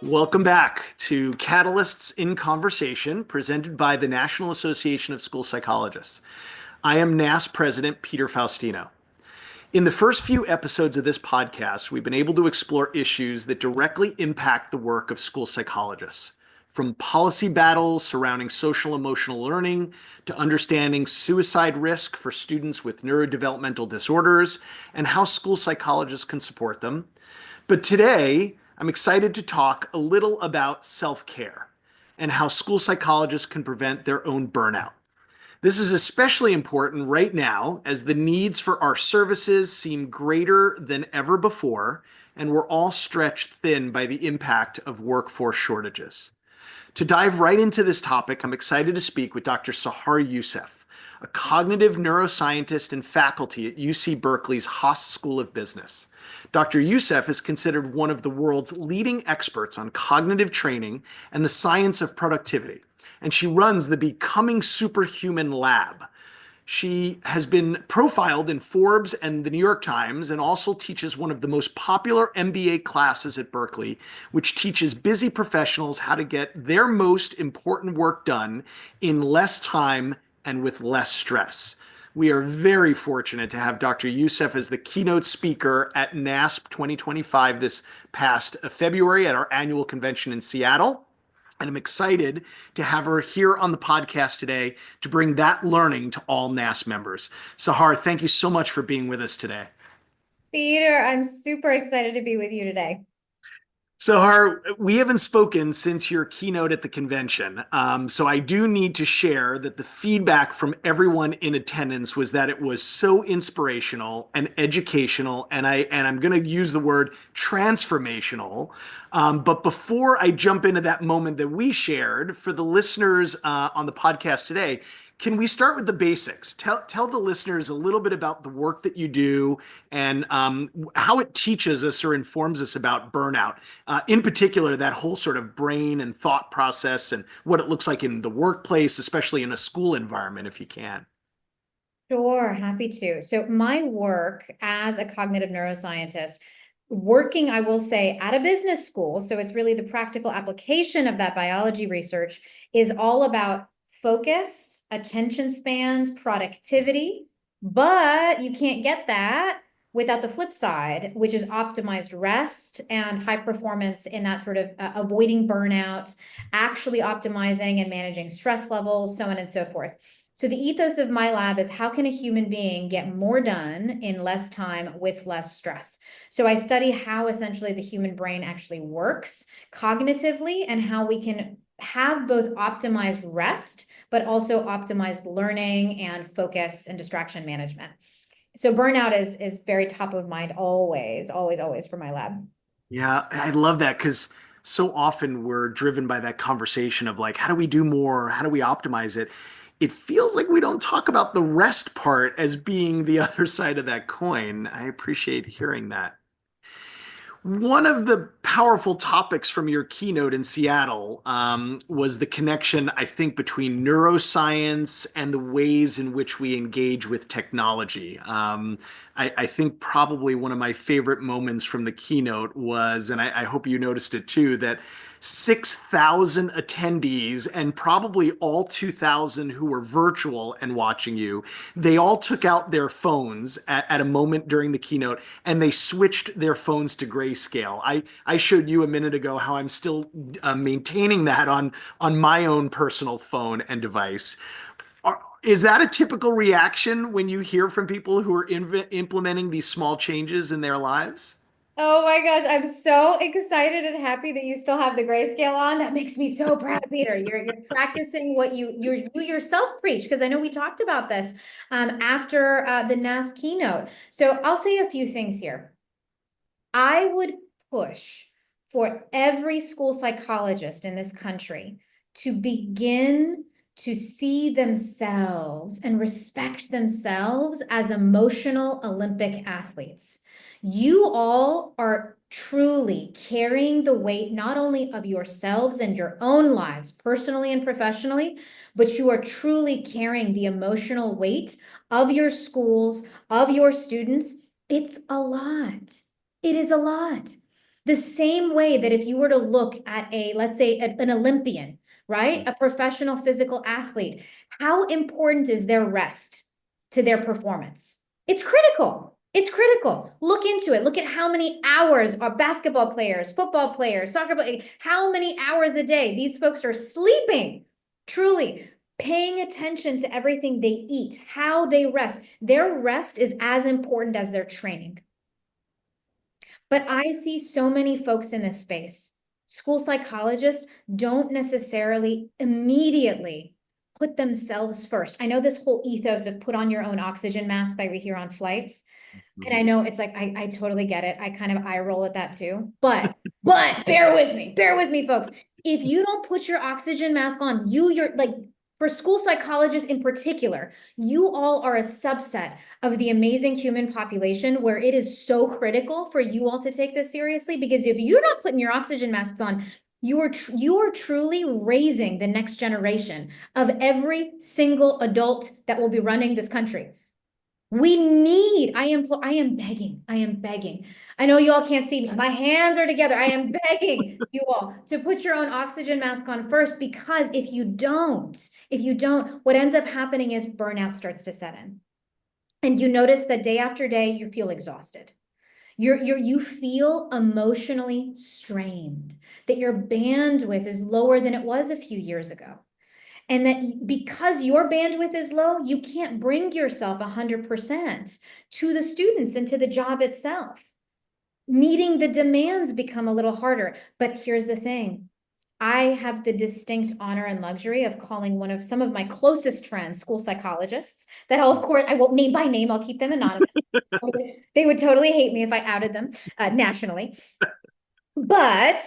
Welcome back to Catalysts in Conversation, presented by the National Association of School Psychologists. I am NASP President Peter Faustino. In the first few episodes of this podcast, we've been able to explore issues that directly impact the work of school psychologists, from policy battles surrounding social emotional learning to understanding suicide risk for students with neurodevelopmental disorders and how school psychologists can support them. But today, I'm excited to talk a little about self-care and how school psychologists can prevent their own burnout. This is especially important right now as the needs for our services seem greater than ever before, and we're all stretched thin by the impact of workforce shortages. To dive right into this topic, I'm excited to speak with Dr. Sahar Yousef, a cognitive neuroscientist and faculty at UC Berkeley's Haas School of Business. Dr. Yousef is considered one of the world's leading experts on cognitive training and the science of productivity, and she runs the Becoming Superhuman Lab. She has been profiled in Forbes and the New York Times and also teaches one of the most popular MBA classes at Berkeley, which teaches busy professionals how to get their most important work done in less time and with less stress. We are very fortunate to have Dr. Yousef as the keynote speaker at NASP 2025 this past February at our annual convention in Seattle. And I'm excited to have her here on the podcast today to bring that learning to all NASP members. Sahar, thank you so much for being with us today. Peter, I'm super excited to be with you today. Sahar, we haven't spoken since your keynote at the convention. So I do need to share that the feedback from everyone in attendance was that it was so inspirational and educational, and I'm going to use the word transformational. But before I jump into that moment that we shared, for the listeners on the podcast today, can we start with the basics? Tell the listeners a little bit about the work that you do and how it teaches us or informs us about burnout. In particular, that whole sort of brain and thought process and what it looks like in the workplace, especially in a school environment, if you can. Sure, happy to. So my work as a cognitive neuroscientist, working, I will say, at a business school, so it's really the practical application of that biology research, is all about focus, attention spans, productivity, but you can't get that without the flip side, which is optimized rest and high performance in that sort of avoiding burnout, actually optimizing and managing stress levels, so on and so forth. So the ethos of my lab is how can a human being get more done in less time with less stress? So I study how essentially the human brain actually works cognitively and how we can have both optimized rest, but also optimized learning and focus and distraction management. So burnout is very top of mind always, always, always for my lab. Yeah, I love that because so often we're driven by that conversation of like, how do we do more? How do we optimize it? It feels like we don't talk about the rest part as being the other side of that coin. I appreciate hearing that. One of the powerful topics from your keynote in Seattle was the connection, I think, between neuroscience and the ways in which we engage with technology. I think probably one of my favorite moments from the keynote was, and I hope you noticed it too, that 6,000 attendees and probably all 2,000 who were virtual and watching you, they all took out their phones at a moment during the keynote and they switched their phones to grayscale. I showed you a minute ago how I'm still maintaining that on my own personal phone and device. Is that a typical reaction when you hear from people who are implementing these small changes in their lives? Oh my gosh, I'm so excited and happy that you still have the grayscale on. That makes me so proud, Peter. You're practicing what you yourself preach, because I know we talked about this after the NASP keynote. So I'll say a few things here. I would push for every school psychologist in this country to begin to see themselves and respect themselves as emotional Olympic athletes. You all are truly carrying the weight not only of yourselves and your own lives, personally and professionally, but you are truly carrying the emotional weight of your schools, of your students. It's a lot. It is a lot. The same way that if you were to look at let's say an Olympian, right? A professional physical athlete, how important is their rest to their performance? It's critical. It's critical. Look into it. Look at how many hours are basketball players, football players, soccer players, how many hours a day these folks are sleeping, truly paying attention to everything they eat, how they rest. Their rest is as important as their training. But I see so many folks in this space. School psychologists don't necessarily immediately put themselves first. I know this whole ethos of put on your own oxygen mask that we hear on flights. And I know it's like, I totally get it. I kind of eye roll at that too. But bear with me, folks. If you don't put your oxygen mask on, you're like, for school psychologists in particular, you all are a subset of the amazing human population where it is so critical for you all to take this seriously, because if you're not putting your oxygen masks on, you are truly raising the next generation of every single adult that will be running this country. I am begging. I know you all can't see me. My hands are together. I am begging you all to put your own oxygen mask on first, because if you don't, what ends up happening is burnout starts to set in. And you notice that day after day, you feel exhausted. You feel emotionally strained, that your bandwidth is lower than it was a few years ago. And that because your bandwidth is low, you can't bring yourself 100% to the students and to the job itself. Meeting the demands become a little harder. But here's the thing. I have the distinct honor and luxury of calling some of my closest friends school psychologists that of course, I won't name by name. I'll keep them anonymous. They would totally hate me if I outed them nationally. But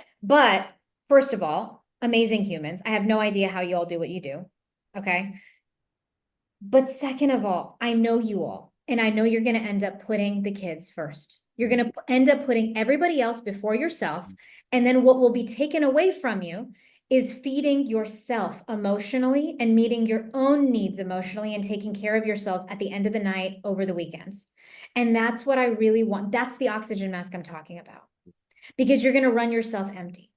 first of all, amazing humans. I have no idea how you all do what you do. Okay. But second of all, I know you all, and I know you're going to end up putting the kids first. You're going to end up putting everybody else before yourself. And then what will be taken away from you is feeding yourself emotionally and meeting your own needs emotionally and taking care of yourselves at the end of the night over the weekends. And that's what I really want. That's the oxygen mask I'm talking about, because you're going to run yourself empty.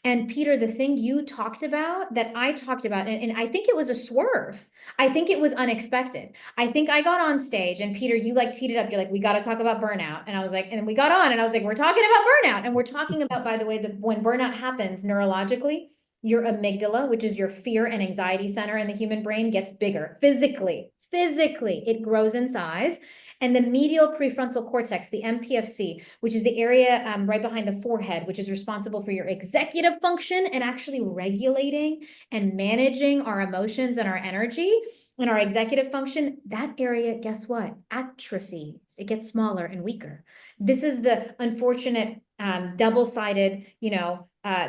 And Peter, the thing you talked about that I talked about, and I think it was a swerve. I think it was unexpected. I think I got on stage and Peter, you like teed it up. You're like, we got to talk about burnout. And I was like, and we got on and I was like, we're talking about burnout. And we're talking about, by the way, when burnout happens neurologically, your amygdala, which is your fear and anxiety center in the human brain, gets bigger physically. It grows in size. And the medial prefrontal cortex, the MPFC, which is the area right behind the forehead, which is responsible for your executive function and actually regulating and managing our emotions and our energy and our executive function, that area, guess what? Atrophies. It gets smaller and weaker. This is the unfortunate double-sided,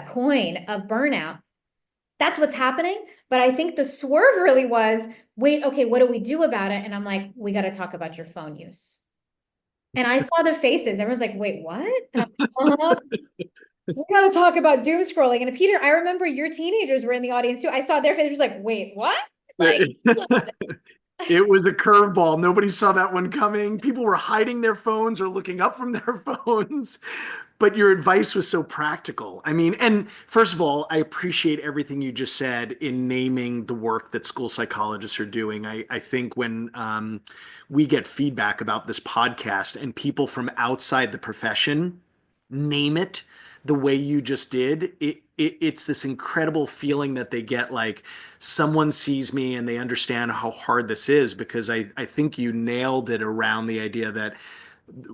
coin of burnout. That's what's happening. But I think the swerve really was, wait, okay, what do we do about it? And I'm like, we got to talk about your phone use. And I saw the faces. Everyone's like, wait, what? And I'm like, we got to talk about doom scrolling. And Peter, I remember your teenagers were in the audience too. I saw their faces like, wait, what? Like, it was a curveball. Nobody saw that one coming. People were hiding their phones or looking up from their phones. But your advice was so practical. I mean, and first of all, I appreciate everything you just said in naming the work that school psychologists are doing. I think when we get feedback about this podcast and people from outside the profession name it the way you just did, it's this incredible feeling that they get, like someone sees me and they understand how hard this is, because I think you nailed it around the idea that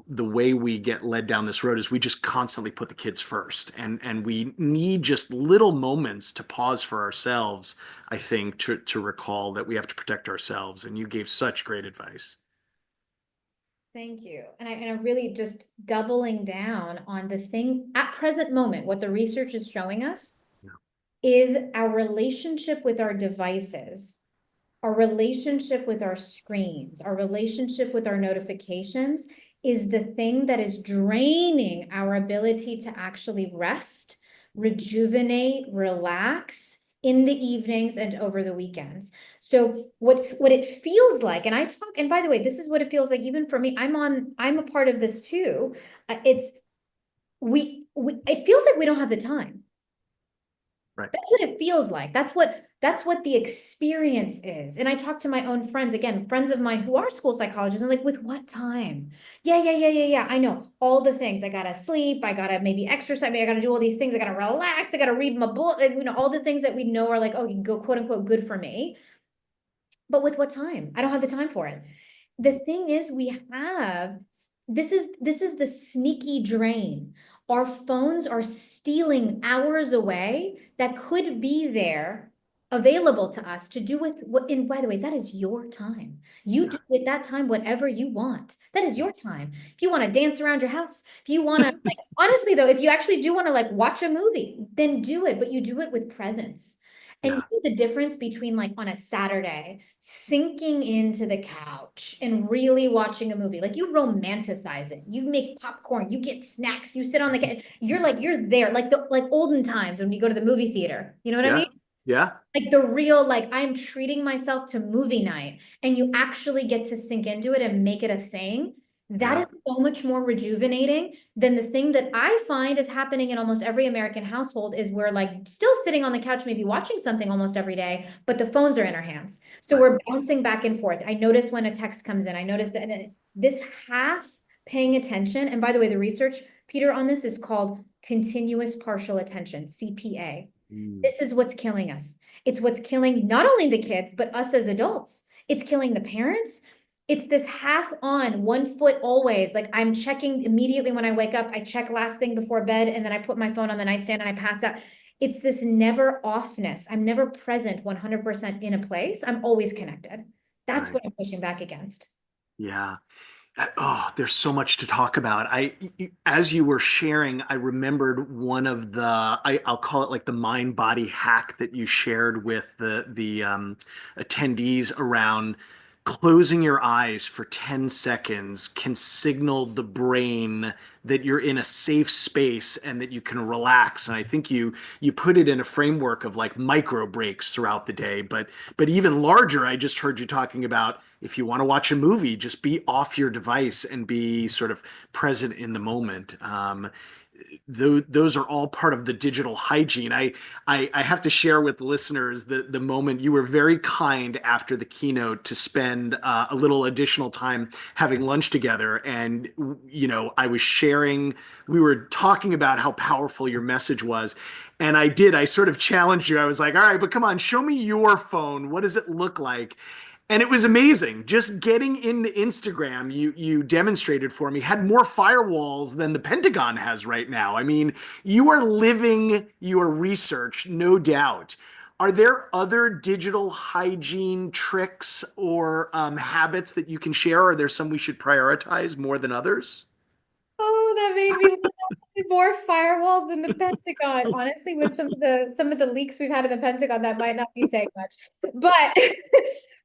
the way we get led down this road is we just constantly put the kids first, and we need just little moments to pause for ourselves, I think, to recall that we have to protect ourselves. And you gave such great advice. thank you. And I really just doubling down on the thing at present moment, what the research is showing us is our relationship with our devices, our relationship with our screens, our relationship with our notifications is the thing that is draining our ability to actually rest, rejuvenate, relax in the evenings and over the weekends. So what it feels like, and and by the way, this is what it feels like even for me. I'm a part of this too. It's it feels like we don't have the time. Right. That's what it feels like. That's what the experience is. And I talk to my own friends, again, friends of mine who are school psychologists, and like, with what time? Yeah. I know all the things. I gotta sleep, I gotta maybe exercise, I gotta do all these things, I gotta relax, I gotta read my book, all the things that we know are like, oh, you can go quote unquote good for me. But with what time? I don't have the time for it. The thing is, this is the sneaky drain. Our phones are stealing hours away that could be there available to us to do with what, and by the way, that is your time. You do with that time whatever you want. That is your time. If you want to dance around your house, if you want to, like, honestly though, if you actually do want to like watch a movie, then do it, but you do it with presence. And Yeah. you know the difference between like on a Saturday, sinking into the couch and really watching a movie, like you romanticize it. You make popcorn, you get snacks, you sit on the couch. You're there, like the like olden times when you go to the movie theater. You know what I Yeah. mean? Yeah. Like the real, like I'm treating myself to movie night, and you actually get to sink into it and make it a thing. That Yeah. is so much more rejuvenating than the thing that I find is happening in almost every American household is we're like still sitting on the couch, maybe watching something almost every day, but the phones are in our hands. So Right. we're bouncing back and forth. I notice when a text comes in, I notice that this half paying attention, and by the way, the research, Peter, on this is called continuous partial attention, CPA. Mm. This is what's killing us. It's what's killing not only the kids, but us as adults. It's killing the parents. It's this half on, 1 foot always. Like I'm checking immediately when I wake up, I check last thing before bed, and then I put my phone on the nightstand and I pass out. It's this never offness. I'm never present 100% in a place. I'm always connected. That's Right. what I'm pushing back against. Yeah. Oh, there's so much to talk about. As you were sharing, I remembered one of I'll call it like the mind body hack that you shared with the attendees around closing your eyes for 10 seconds can signal the brain that you're in a safe space and that you can relax. And I think you put it in a framework of like micro breaks throughout the day, but even larger, I just heard you talking about if you want to watch a movie, just be off your device and be sort of present in the moment. Those are all part of the digital hygiene. I have to share with listeners the moment you were very kind after the keynote to spend a little additional time having lunch together. And, I was sharing, we were talking about how powerful your message was. And I sort of challenged you. I was like, all right, but come on, show me your phone. What does it look like? And it was amazing. Just getting into Instagram, you demonstrated for me, had more firewalls than the Pentagon has right now. I mean, you are living your research, no doubt. Are there other digital hygiene tricks or habits that you can share? Are there some we should prioritize more than others? Oh, that made me laugh. More firewalls than the Pentagon. Honestly, with some of the leaks we've had in the Pentagon, that might not be saying much. But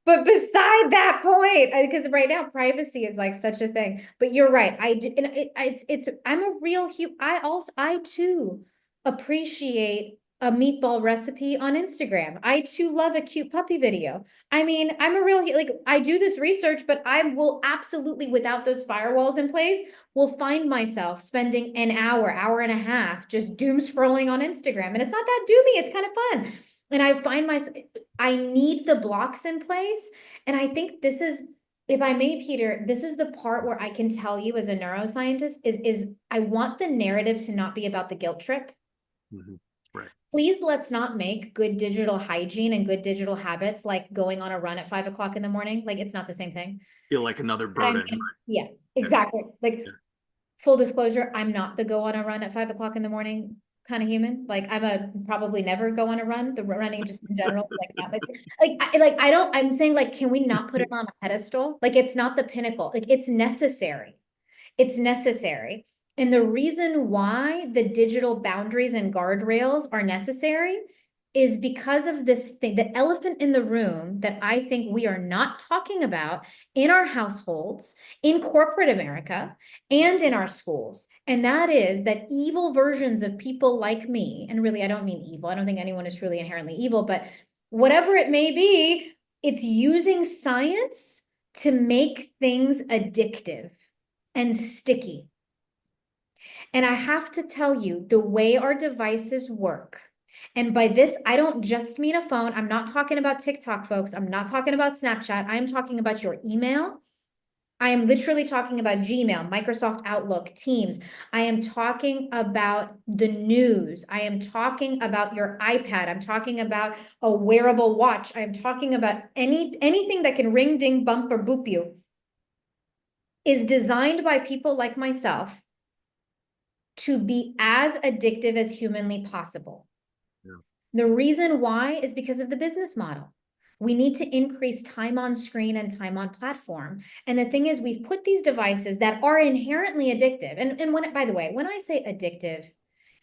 but beside that point, because right now privacy is like such a thing. But you're right. I do, and it's I'm a real I too appreciate a meatball recipe on Instagram. I too love a cute puppy video. I mean, I'm a real like I do this research, but I will absolutely, without those firewalls in place, will find myself spending an hour and a half just doom scrolling on Instagram. And it's not that doomy, it's kind of fun. And I find myself, I need the blocks in place. And I think this is, if I may, Peter, this is the part where I can tell you as a neuroscientist is I want the narrative to not be about the guilt trip. Mhm. Right. Please let's not make good digital hygiene and good digital habits like going on a run at 5 o'clock in the morning. Like it's not the same thing. Feel like another I burden. mean, yeah, Yeah. exactly. Like Yeah. full disclosure, I'm not the go on a run at 5 o'clock in the morning kind of human. Like I'm a probably never go on a run. The running just in general is like not I don't, I'm saying like, can we not put it on a pedestal? Like it's not the pinnacle. Like it's necessary. It's necessary. And the reason why the digital boundaries and guardrails are necessary is because of this thing, the elephant in the room that I think we are not talking about in our households, in corporate America, and in our schools. And that is that evil versions of people like me, and really, I don't mean evil. I don't think anyone is truly inherently evil, but whatever it may be, it's using science to make things addictive and sticky. And I have to tell you, the way our devices work, and by this, I don't just mean a phone. I'm not talking about TikTok, folks. I'm not talking about Snapchat. I'm talking about your email. I am literally talking about Gmail, Microsoft Outlook, Teams. I am talking about the news. I am talking about your iPad. I'm talking about a wearable watch. I'm talking about anything that can ring, ding, bump, or boop you is designed by people like myself to be as addictive as humanly possible. Yeah. The reason why is because of the business model. We need to increase time on screen and time on platform. And the thing is, we've put these devices that are inherently addictive. And when, by the way, when I say addictive,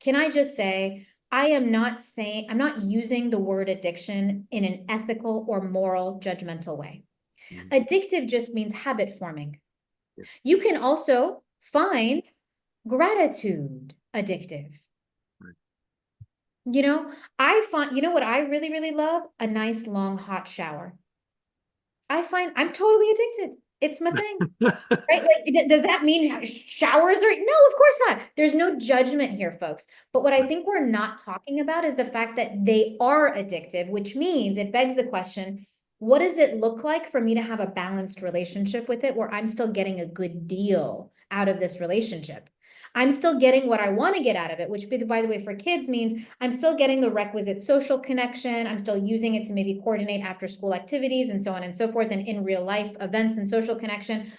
can I just say, I'm not using the word addiction in an ethical or moral judgmental way. Mhm. Addictive just means habit forming. Yeah. You can also find gratitude addictive. Right. You know, I find, you know what I really, really love? A nice long hot shower. I find I'm totally addicted. It's my thing, right? Like, does that mean showers are? No, of course not. There's no judgment here, folks. But what I think we're not talking about is the fact that they are addictive, which means it begs the question, what does it look like for me to have a balanced relationship with it where I'm still getting a good deal out of this relationship? I'm still getting what I want to get out of it, which, by the way, for kids means I'm still getting the requisite social connection. I'm still using it to maybe coordinate after school activities and so on and so forth, and in real life events and social connection.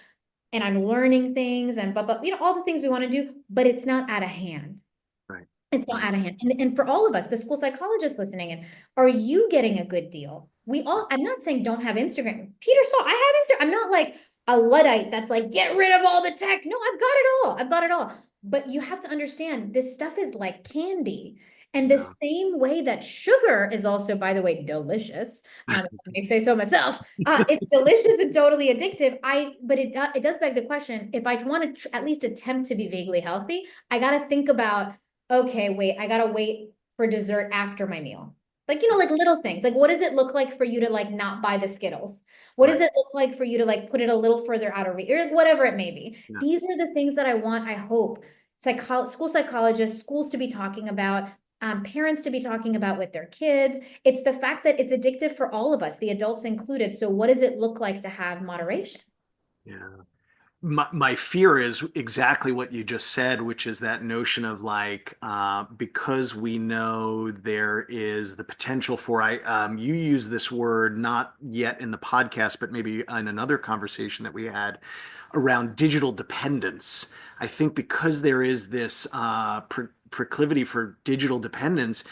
And I'm learning things and you know, all the things we want to do, but it's not out of hand. Right. It's not Right. out of hand. And for all of us, the school psychologists listening in, are you getting a good deal? I'm not saying don't have Instagram. Peter saw, I have Instagram. I'm not like a Luddite that's like, get rid of all the tech. No, I've got it all. I've got it all. But you have to understand this stuff is like candy. And the Yeah. same way that sugar is also, by the way, delicious. If I may say so myself. It's delicious and totally addictive. But it does beg the question, if I want to at least attempt to be vaguely healthy, I got to think about, okay, wait, I gotta wait for dessert after my meal. Like, you know, like little things. Like, what does it look like for you to like not buy the Skittles? What does Right. it look like for you to like put it a little further out of reach, or whatever it may be? Yeah. These are the things that I want, I hope, school psychologists, schools to be talking about, parents to be talking about with their kids. It's the fact that it's addictive for all of us, the adults included. So what does it look like to have moderation? Yeah. My fear is exactly what you just said, which is that notion of like, because we know there is the potential for, you use this word not yet in the podcast, but maybe in another conversation that we had around digital dependence. I think because there is this proclivity for digital dependence,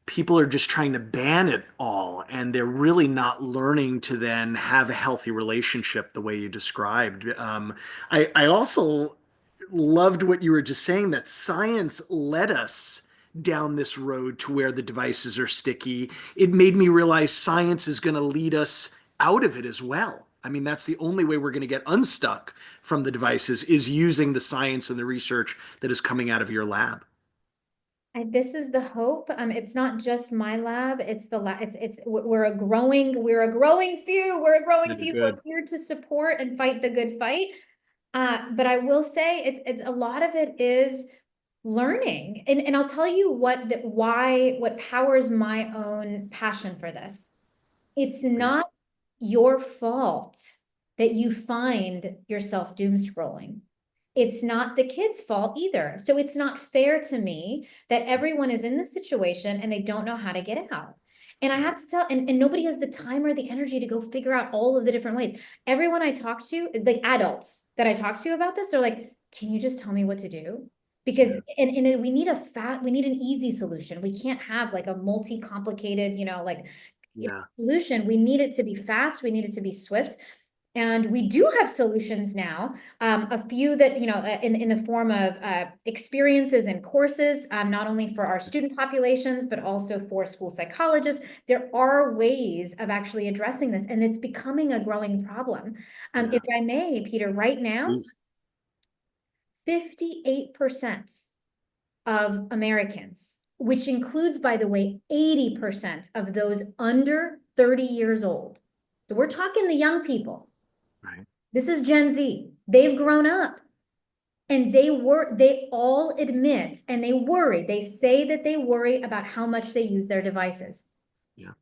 people are just trying to ban it all and they're really not learning to then have a healthy relationship the way you described. I also loved what you were just saying, that science led us down this road to where the devices are sticky. It made me realize science is going to lead us out of it as well. I mean, that's the only way we're going to get unstuck from the devices, is using the science and the research that is coming out of your lab. This is the hope. It's not just my lab. It's the lab. We're a growing few. We're a growing few. We're Good. here to support and fight the good fight. But I will say it's a lot of it is learning. And I'll tell you what powers my own passion for this. It's not your fault that you find yourself doom scrolling. It's not the kid's fault either. So it's not fair to me that everyone is in this situation and they don't know how to get out. And I have to tell, and nobody has the time or the energy to go figure out all of the different ways. Everyone I talk to, like adults that I talk to about this, they're like, can you just tell me what to do? Because Yeah. and we need an easy solution. We can't have like a multi-complicated, Yeah. solution. We need it to be fast. We need it to be swift. And we do have solutions now, a few that, in the form of experiences and courses, not only for our student populations, but also for school psychologists. There are ways of actually addressing this, and it's becoming a growing problem. Yeah. If I may, Peter, right now, Please. 58% of Americans, which includes, by the way, 80% of those under 30 years old. So we're talking the young people. Right. This is Gen Z. They've grown up. And they all admit and they worry. They say that they worry about how much they use their devices. Yeah.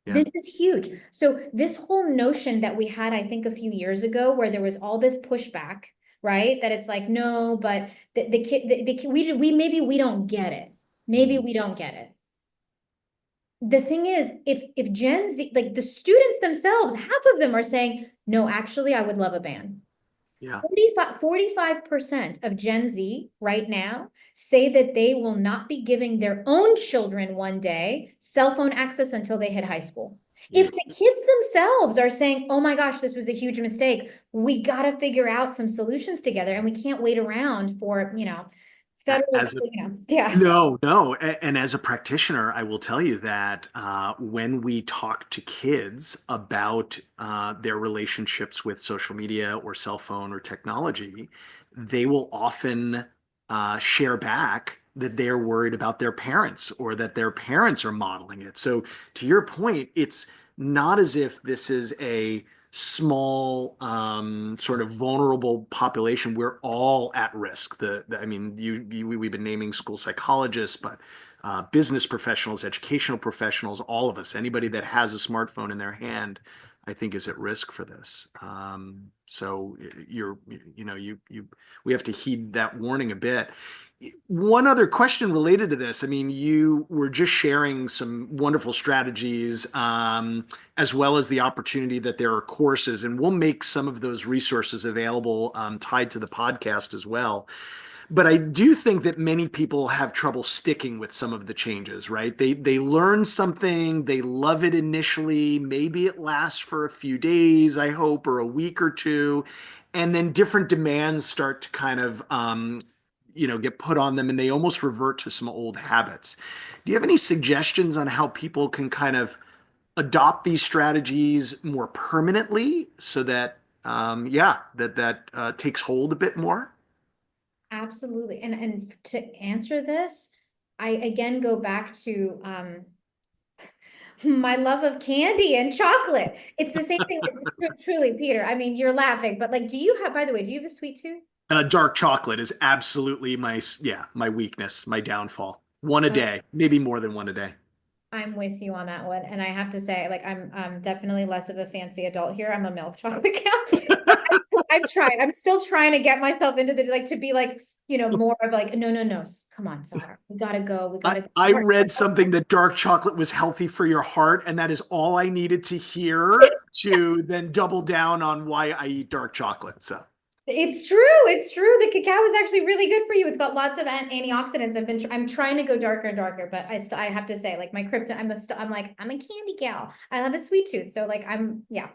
Yeah. This is huge. So this whole notion that we had, I think, a few years ago, where there was all this pushback, right? That it's like, no, but the kid, we maybe we don't get it. Maybe we don't get it. The thing is, if Gen Z, like the students themselves, half of them are saying, no, actually, I would love a ban. Yeah. 45% of Gen Z right now say that they will not be giving their own children one day cell phone access until they hit high school. Yeah. If the kids themselves are saying, oh my gosh, this was a huge mistake, we got to figure out some solutions together, and we can't wait around for, federal, As a yeah. No, no. And as a practitioner, I will tell you that when we talk to kids about their relationships with social media or cell phone or technology, they will often share back that they're worried about their parents or that their parents are modeling it. So, to your point, it's not as if this is a small sort of vulnerable population. We're all at risk. I mean, we've been naming school psychologists, but business professionals, educational professionals, all of us, anybody that has a smartphone in their hand, I think is at risk for this. So we have to heed that warning a bit. One other question related to this. I mean, you were just sharing some wonderful strategies, as well as the opportunity that there are courses, and we'll make some of those resources available, tied to the podcast as well. But I do think that many people have trouble sticking with some of the changes, right? They learn something, they love it initially, maybe it lasts for a few days, I hope, or a week or two, and then different demands start to kind of get put on them, and they almost revert to some old habits. Do you have any suggestions on how people can kind of adopt these strategies more permanently so that that takes hold a bit more? Absolutely. And to answer this, I again go back to my love of candy and chocolate. It's the same thing, like, truly, Peter. I mean, you're laughing, but like, by the way, do you have a sweet tooth? Dark chocolate is absolutely my weakness, my downfall. One a day, maybe more than one a day. I'm with you on that one. And I have to say, like, I'm definitely less of a fancy adult here. I'm a milk chocolate cow. I'm trying. I'm still trying to get myself into to be like, more of like, no, no, no. Come on, Sahar. We gotta go. We I, gotta I go. read something that dark chocolate was healthy for your heart, and that is all I needed to hear to then double down on why I eat dark chocolate. So It's true. It's true. The cacao is actually really good for you. It's got lots of antioxidants. I'm trying to go darker and darker, but I have to say, like, my kryptonite, I'm like, I'm a candy gal. I have a sweet tooth. So like, yeah.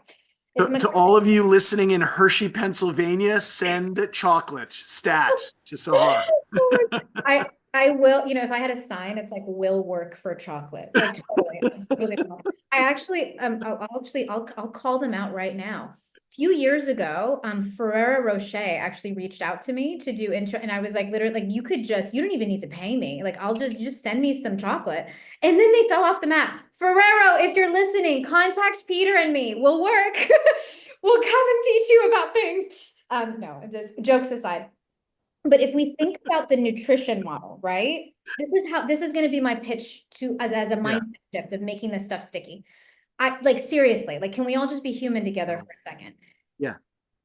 to all of you listening in Hershey, Pennsylvania, send chocolate stat to Sahar. I will, if I had a sign, it's like will work for chocolate. Like totally. I actually, I'll call them out right now. A few years ago, Ferrero Rocher actually reached out to me to do intro, and I was like, literally, like, you don't even need to pay me. Like, I'll just send me some chocolate. And then they fell off the map. Ferrero, if you're listening, contact Peter and me. We'll work. We'll come and teach you about things. No, just jokes aside. But if we think about the nutrition model, right? This is going to be my pitch to as a Yeah. mindset shift of making this stuff sticky. I like seriously, like, can we all just be human together for a second? Yeah.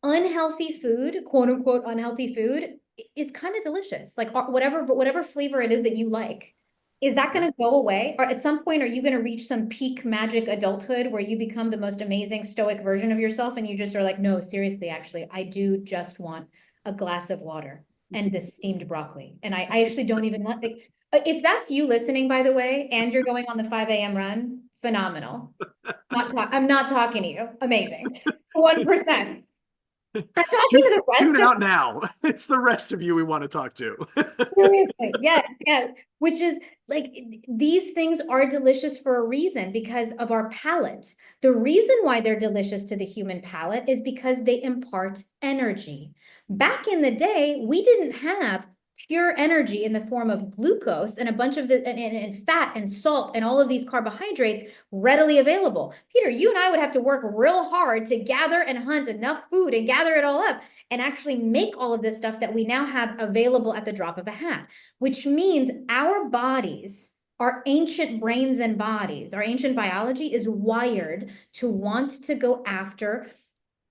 Unhealthy food, quote unquote, unhealthy food is kind of delicious. Like whatever flavor it is that you like. Is that going to go away? Or at some point, are you going to reach some peak magic adulthood where you become the most amazing stoic version of yourself and you just are like, no, seriously, actually, I do just want a glass of water and this steamed broccoli. And I actually don't even like, if that's you listening, by the way, and you're going on the 5 a.m. run, phenomenal. I'm not talking to you. Amazing. 1%. I'm talking to the Tune rest out of now. It's the rest of you we want to talk to. seriously. Yes, yes. Which is like, these things are delicious for a reason because of our palate. The reason why they're delicious to the human palate is because they impart energy. Back in the day, we didn't have pure energy in the form of glucose and a bunch of and fat and salt and all of these carbohydrates readily available. Peter, you and I would have to work real hard to gather and hunt enough food and gather it all up. and actually make all of this stuff that we now have available at the drop of a hat, which means our bodies, our ancient brains and bodies, our ancient biology is wired to want to go after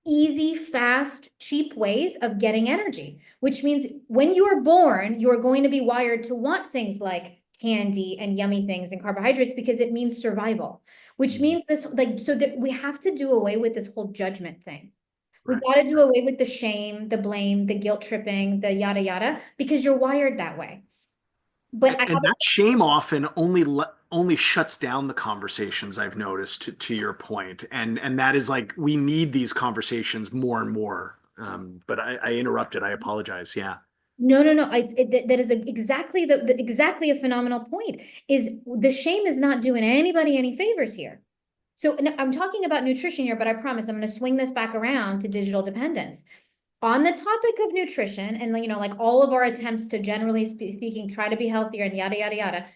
easy, fast, cheap ways of getting energy, which means when you are born, you are going to be wired to want things like candy and yummy things and carbohydrates because it means survival, which means this, like, so that we have to do away with this whole judgment thing. We Right. got to do away with the shame, the blame, the guilt tripping, the yada yada, because you're wired that way. But I And have that shame often only shuts down the conversations, I've noticed, to your point. And that is like we need these conversations more and more. But I interrupted. I apologize. Yeah. no, no, no. That is exactly exactly a phenomenal point. Is the shame is not doing anybody any favors here. So I'm talking about nutrition here, but I promise I'm going to swing this back around to digital dependence. On the topic of nutrition, and like all of our attempts to generally speaking, try to be healthier and yada yada yada.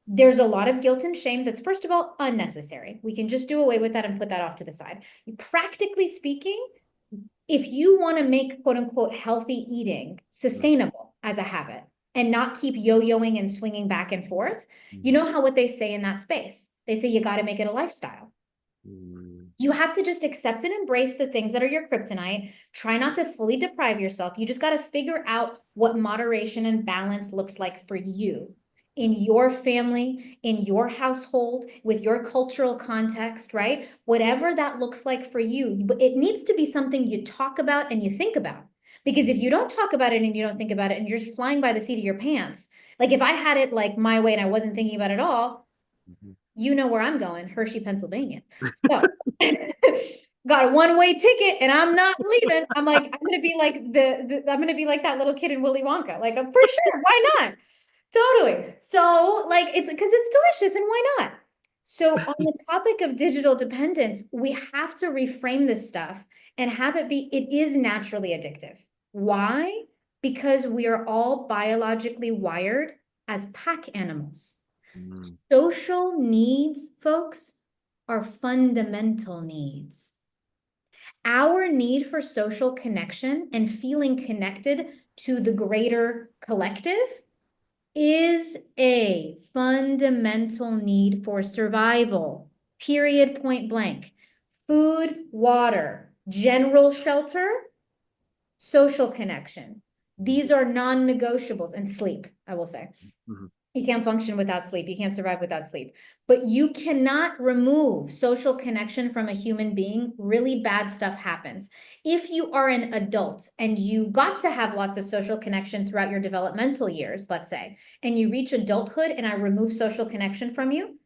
There's a lot of guilt and shame that's, first of all, unnecessary. We can just do away with that and put that off to the side. Practically speaking, if you want to make quote unquote healthy eating sustainable as a habit and not keep yo-yoing and swinging back and forth, you know how what they say in that space? They say you got to make it a lifestyle. You have to just accept and embrace the things that are your kryptonite. Try not to fully deprive yourself. You just got to figure out what moderation and balance looks like for you in your family, in your household, with your cultural context, right? Whatever that looks like for you, but it needs to be something you talk about and you think about. Because if you don't talk about it and you don't think about it and you're just flying by the seat of your pants, like if I had it like my way and I wasn't thinking about it at all, you know where I'm going, Hershey, Pennsylvania. So got a one-way ticket and I'm not leaving. I'm like, I'm gonna be like I'm gonna be like that little kid in Willy Wonka. Like, for sure, why not? Totally. So like it's because it's delicious and why not? So on the topic of digital dependence, we have to reframe this stuff and have it be, it is naturally addictive. Why? Because we are all biologically wired as pack animals. Social needs, folks, are fundamental needs. Our need for social connection and feeling connected to the greater collective is a fundamental need for survival, period, point blank. Food, water, general shelter, social connection. These are non-negotiables, and sleep, I will say. You can't function without sleep. You can't survive without sleep. But you cannot remove social connection from a human being. Really bad stuff happens. If you are an adult and you got to have lots of social connection throughout your developmental years, let's say, and you reach adulthood and I remove social connection from you,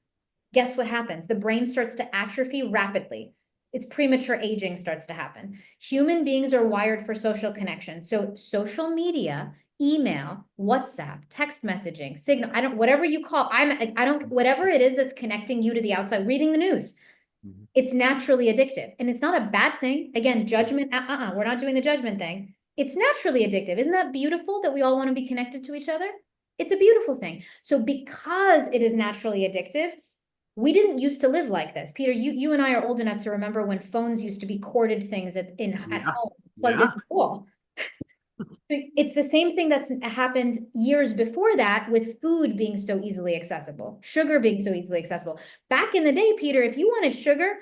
guess what happens? The brain starts to atrophy rapidly. It's premature aging starts to happen. Human beings are wired for social connection. So social media, email, WhatsApp, text messaging, Signal, whatever you call, whatever it is that's connecting you to the outside, reading the news, it's naturally addictive. And it's not a bad thing. Again, judgment, we're not doing the judgment thing. It's naturally addictive. Isn't that beautiful that we all want to be connected to each other? It's a beautiful thing. So because it is naturally addictive, we didn't used to live like this. Peter, you and I are old enough to remember when phones used to be corded things at home, plugged into the wall. It's the same thing that's happened years before that with food being so easily accessible, sugar being so easily accessible. Back in the day, Peter, if you wanted sugar,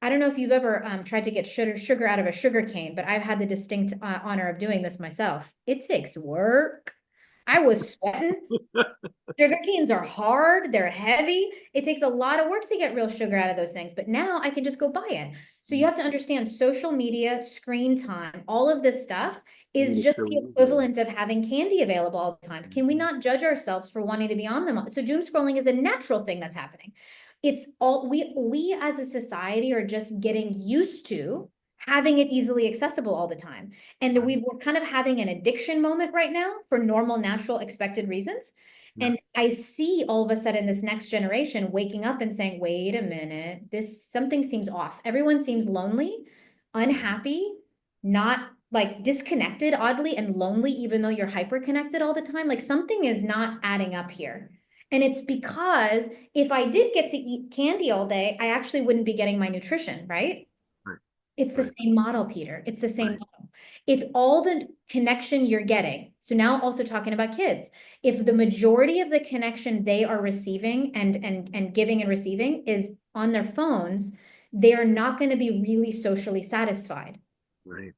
I don't know if you've ever tried to get sugar out of a sugar cane, but I've had the distinct honor of doing this myself. It takes work. I was sweating. Sugar canes are hard, they're heavy. It takes a lot of work to get real sugar out of those things, but now I can just go buy it. So you have to understand social media, screen time, all of this stuff is just the equivalent of having candy available all the time. Can we not judge ourselves for wanting to be on them? So doom scrolling is a natural thing that's happening. It's all we as a society are just getting used to having it easily accessible all the time. And we're kind of having an addiction moment right now for normal, natural, expected reasons. And I see all of a sudden this next generation waking up and saying, wait a minute, something seems off. Everyone seems lonely, unhappy, not like disconnected, oddly, and lonely, even though you're hyper connected all the time. Like something is not adding up here. And it's because if I did get to eat candy all day, I actually wouldn't be getting my nutrition, right? It's the Right. same model, Peter. It's the same Right. model. If all the connection you're getting, so now also talking about kids, if the majority of the connection they are receiving and giving and receiving is on their phones, they are not going to be really socially satisfied. Right.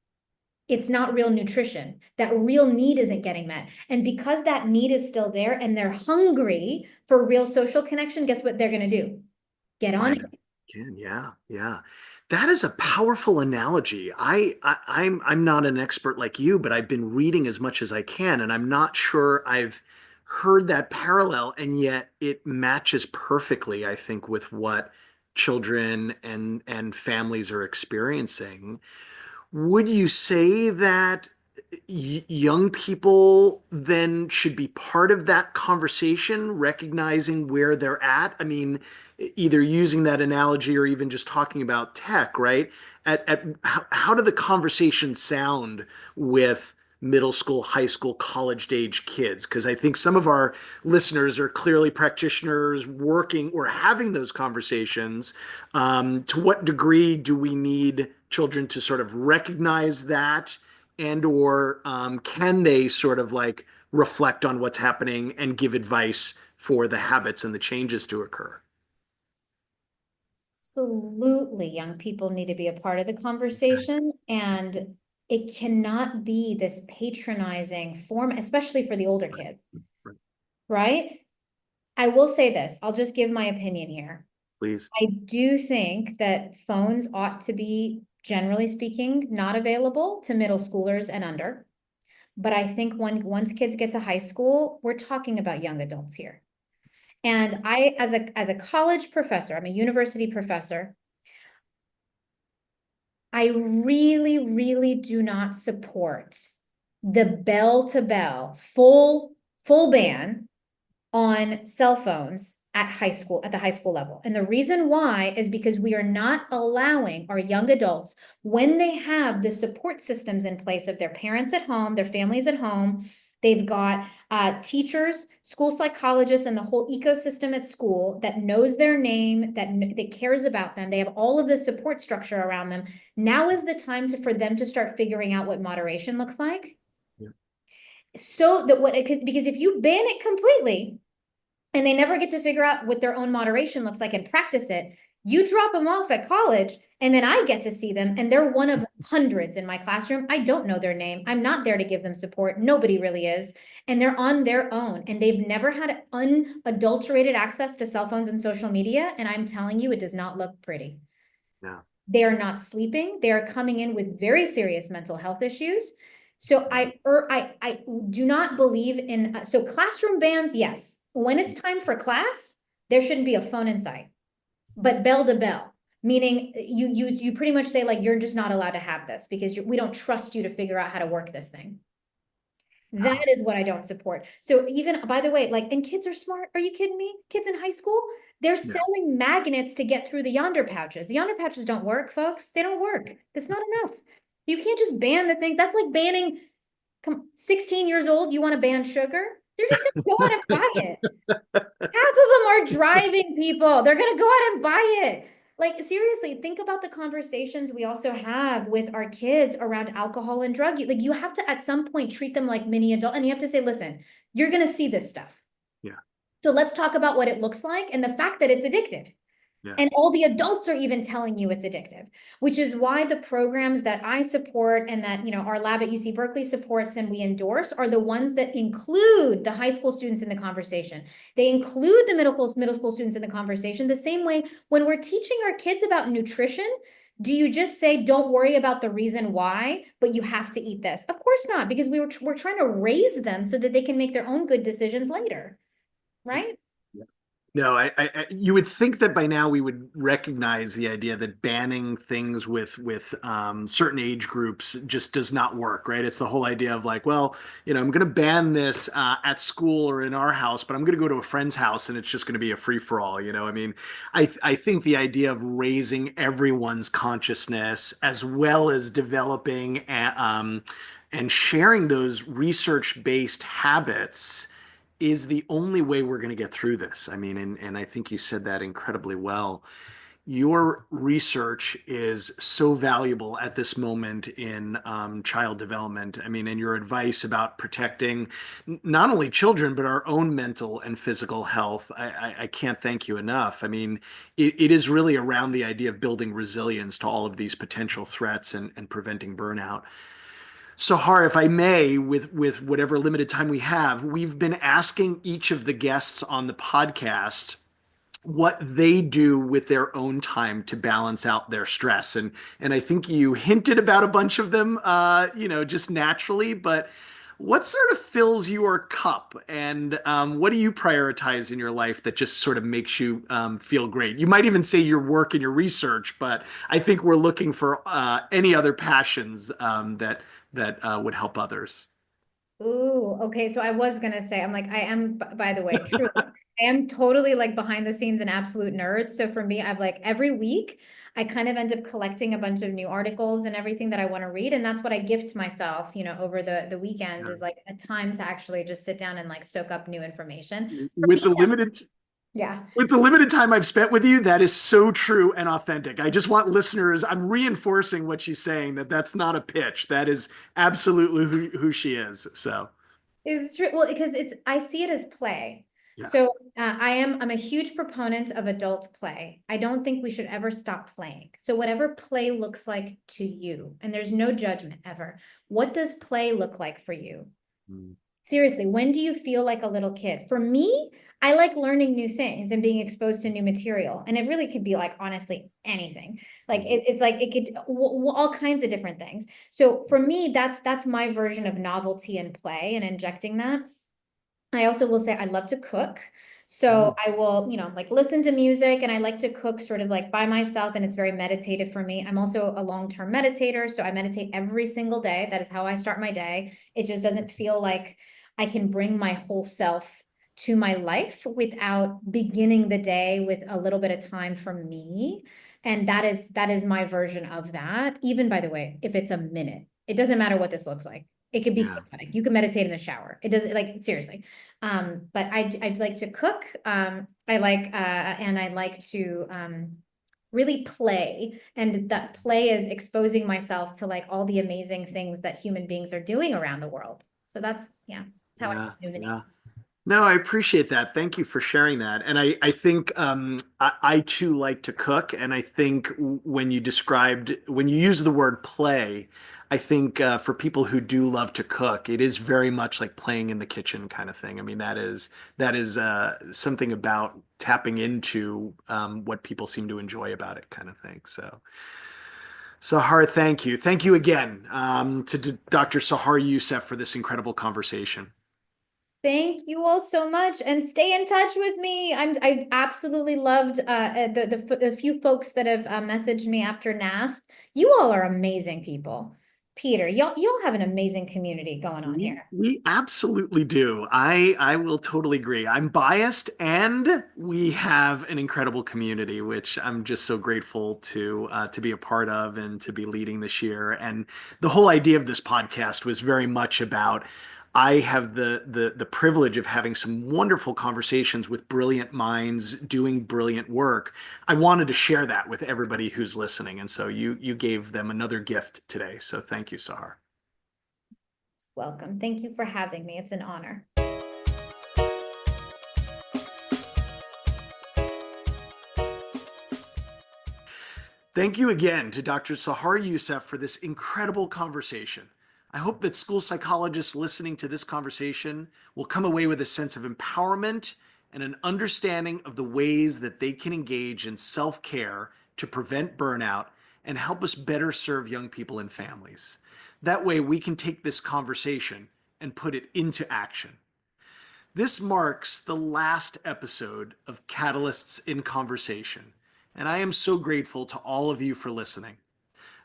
It's not real nutrition. That real need isn't getting met. And because that need is still there and they're hungry for real social connection, guess what they're going to do? Get on Find it. it. Can, yeah, yeah. That is a powerful analogy. I'm not an expert like you, but I've been reading as much as I can, and I'm not sure I've heard that parallel, and yet it matches perfectly, I think, with what children and families are experiencing. Would you say that young people then should be part of that conversation, recognizing where they're at? I mean, either using that analogy or even just talking about tech, right? At how do the conversations sound with middle school, high school, college age kids? Because I think some of our listeners are clearly practitioners working or having those conversations. To what degree do we need children to sort of recognize that, and or can they sort of like reflect on what's happening and give advice for the habits and the changes to occur? Absolutely, young people need to be a part of the conversation, and it cannot be this patronizing form, especially for the older kids, Right. right? I will say this, I'll just give my opinion here. Please. I do think that phones ought to be, generally speaking, not available to middle schoolers and under. But I think once kids get to high school, we're talking about young adults here. And I, as a college professor, I'm a university professor, I really, really do not support the bell to bell, full ban on cell phones at the high school level. And the reason why is because we are not allowing our young adults, when they have the support systems in place of their parents at home, their families at home, they've got teachers, school psychologists, and the whole ecosystem at school that knows their name, that cares about them. They have all of the support structure around them. Now is the time for them to start figuring out what moderation looks like. Yeah. So that because if you ban it completely, and they never get to figure out what their own moderation looks like and practice it, you drop them off at college, and then I get to see them, and they're one of hundreds in my classroom. I don't know their name. I'm not there to give them support. Nobody really is. And they're on their own, and they've never had unadulterated access to cell phones and social media. And I'm telling you, it does not look pretty. Yeah. They are not sleeping. They are coming in with very serious mental health issues. So I do not believe in, so classroom bans, yes. When it's time for class, there shouldn't be a phone in sight, but bell to bell, meaning you pretty much say like, you're just not allowed to have this because we don't trust you to figure out how to work this thing. That is what I don't support. So even, by the way, like, and kids are smart. Are you kidding me? Kids in high school, they're Yeah. selling magnets to get through the yonder pouches. The yonder pouches don't work, folks. They don't work. That's not enough. You can't just ban the things. That's like banning, 16 years old, you want to ban sugar? They're just going to go out and buy it. Half of them are driving people. They're going to go out and buy it. Like, seriously, think about the conversations we also have with our kids around alcohol and drug use. Like, you have to, at some point, treat them like mini adult, and you have to say, listen, you're going to see this stuff. Yeah. So let's talk about what it looks like and the fact that it's addictive. Yeah. And all the adults are even telling you it's addictive, which is why the programs that I support and that, our lab at UC Berkeley supports and we endorse are the ones that include the high school students in the conversation. They include the middle school students in the conversation. The same way when we're teaching our kids about nutrition, do you just say, don't worry about the reason why, but you have to eat this? Of course not, because we're trying to raise them so that they can make their own good decisions later, right? No, you would think that by now we would recognize the idea that banning things with certain age groups just does not work, right? It's the whole idea of like, well, I'm going to ban this at school or in our house, but I'm going to go to a friend's house and it's just going to be a free for all. I mean, I think the idea of raising everyone's consciousness as well as developing and sharing those research-based habits is the only way we're going to get through this. I mean, and I think you said that incredibly well. Your research is so valuable at this moment in child development. I mean, and your advice about protecting not only children, but our own mental and physical health. I can't thank you enough. I mean, it is really around the idea of building resilience to all of these potential threats and preventing burnout. Sahar, if I may, with whatever limited time we have, we've been asking each of the guests on the podcast what they do with their own time to balance out their stress. And I think you hinted about a bunch of them, just naturally, but what sort of fills your cup and what do you prioritize in your life that just sort of makes you feel great? You might even say your work and your research, but I think we're looking for any other passions that would help others. Ooh, okay. So I was gonna say, I'm like, I am, by the way, truly, I am totally like behind the scenes an absolute nerd. So for me, I've like every week, I kind of end up collecting a bunch of new articles and everything that I want to read. And that's what I gift myself, over the weekends Yeah. is like a time to actually just sit down and like soak up new information. For With me, the limited yeah. With the limited time I've spent with you, that is so true and authentic. I just want listeners, I'm reinforcing what she's saying, that that's not a pitch. That is absolutely who she is. So, It's true. Well, because I see it as play. yeah. So I'm a huge proponent of adult play. I don't think we should ever stop playing. So whatever play looks like to you, and there's no judgment ever. What does play look like for you? Mm. Seriously, when do you feel like a little kid? For me, I like learning new things and being exposed to new material. And it really could be like, honestly, anything. Like it's like it could all kinds of different things. So for me, that's my version of novelty and play and injecting that. I also will say I love to cook. So Mm. I will, like listen to music and I like to cook sort of like by myself and it's very meditative for me. I'm also a long-term meditator, so I meditate every single day. That is how I start my day. It just doesn't feel like I can bring my whole self to my life without beginning the day with a little bit of time for me. And that is my version of that. Even by the way, if it's a minute, it doesn't matter what this looks like. It could be Yeah. chaotic. You can meditate in the shower. It doesn't like seriously. But I'd like to cook. And I like to really play. And that play is exposing myself to like all the amazing things that human beings are doing around the world. So that's how I Yeah. rejuvenate. Yeah. No, I appreciate that. Thank you for sharing that. And I think I too like to cook. And I think when you use the word play, I think for people who do love to cook, it is very much like playing in the kitchen kind of thing. I mean, that is something about tapping into what people seem to enjoy about it kind of thing. So, Sahar, thank you. Thank you again to Dr. Sahar Yousef for this incredible conversation. Thank you all so much, and stay in touch with me. I've absolutely loved the few folks that have messaged me after NASP. You all are amazing people. Peter, y'all have an amazing community going on We here. we absolutely do. I will totally agree. I'm biased, and we have an incredible community, which I'm just so grateful to be a part of and to be leading this year. And the whole idea of this podcast was very much about. I have the privilege of having some wonderful conversations with brilliant minds doing brilliant work. I wanted to share that with everybody who's listening, and so you gave them another gift today. So thank you, Sahar. Welcome. Thank you for having me. It's an honor. Thank you again to Dr. Sahar Yousef for this incredible conversation. I hope that school psychologists listening to this conversation will come away with a sense of empowerment and an understanding of the ways that they can engage in self care to prevent burnout and help us better serve young people and families. That way, we can take this conversation and put it into action. This marks the last episode of Catalysts in Conversation, and I am so grateful to all of you for listening.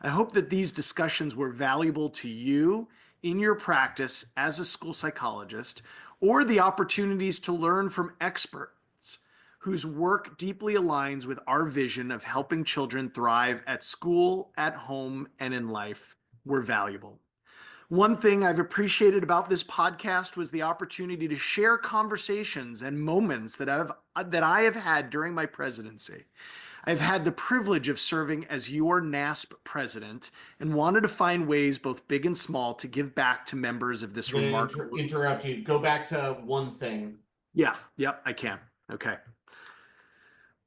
I hope that these discussions were valuable to you in your practice as a school psychologist or the opportunities to learn from experts whose work deeply aligns with our vision of helping children thrive at school, at home, and in life were valuable. One thing I've appreciated about this podcast was the opportunity to share conversations and moments that I have had during my presidency. I've had the privilege of serving as your NASP president and wanted to find ways, both big and small, to give back to members of this I'm gonna remarkable. interrupt you. Go back to one thing. Yeah, yep, I can. Okay.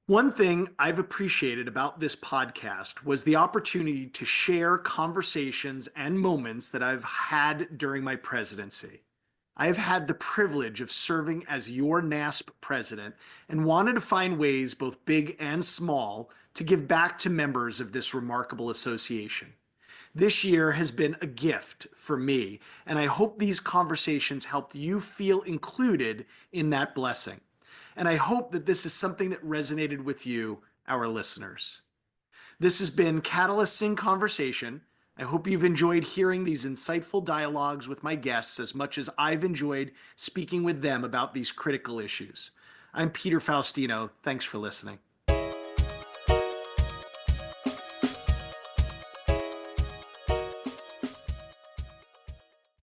One thing I've appreciated about this podcast was the opportunity to share conversations and moments that I've had during my presidency. I have had the privilege of serving as your NASP president and wanted to find ways, both big and small, to give back to members of this remarkable association. This year has been a gift for me, and I hope these conversations helped you feel included in that blessing. And I hope that this is something that resonated with you, our listeners. This has been Catalysts in Conversation. I hope you've enjoyed hearing these insightful dialogues with my guests as much as I've enjoyed speaking with them about these critical issues. I'm Peter Faustino. Thanks for listening.